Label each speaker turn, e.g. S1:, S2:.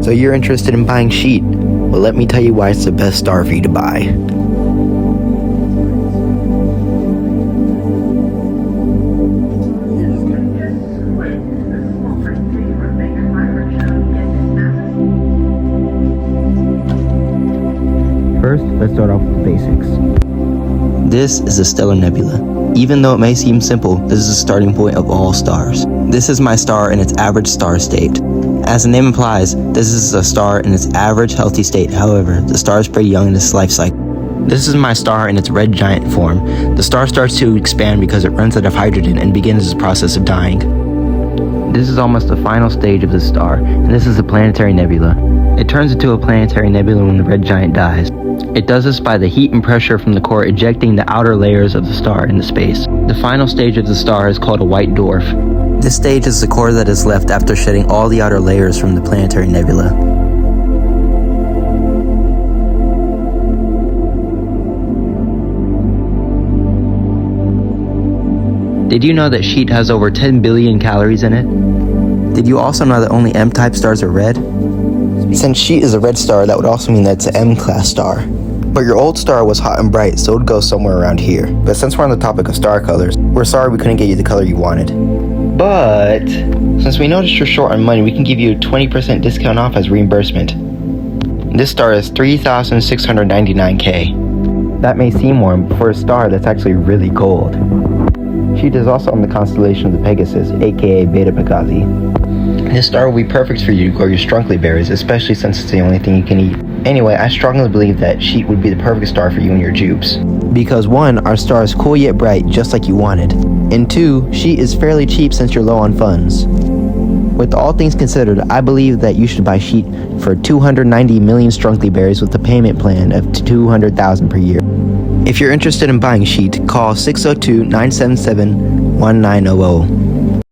S1: So you're interested in buying Sheet? Well, let me tell you why it's the best star for you to buy. First, let's start off with the basics. This is a stellar nebula. Even though it may seem simple, this is the starting point of all stars. This is my star in its average star state. As the name implies, this is a star in its average healthy state. However, the star is pretty young in its life cycle. This is my star in its red giant form. The star starts to expand because it runs out of hydrogen and begins its process of dying. This is almost the final stage of the star, and this is a planetary nebula. It turns into a planetary nebula when the red giant dies. It does this by the heat and pressure from the core ejecting the outer layers of the star into space. The final stage of the star is called a white dwarf. This stage is the core that is left after shedding all the outer layers from the planetary nebula. Did you know that Sheet has over 10 billion calories in it? Did you also know that only M-type stars are red? Since Sheet is a red star, that would also mean that it's an M-class star. But your old star was hot and bright, so it would go somewhere around here. But since we're on the topic of star colors, we're sorry we couldn't get you the color you wanted. But since we noticed you're short on money, we can give you a 20% discount off as reimbursement. This star is 3,699K. That may seem warm, but for a star, that's actually really cold. Sheet is also on the constellation of the Pegasus, aka Beta Pegasi. This star will be perfect for you to grow your strunkly berries, especially since it's the only thing you can eat. Anyway, I strongly believe that Sheet would be the perfect star for you and your jupes. Because 1, our star is cool yet bright, just like you wanted. And 2, Sheet is fairly cheap since you're low on funds. With all things considered, I believe that you should buy Sheet for 290 million strunkly berries with a payment plan of $200,000 per year. If you're interested in buying Sheet, call 602-977-1900.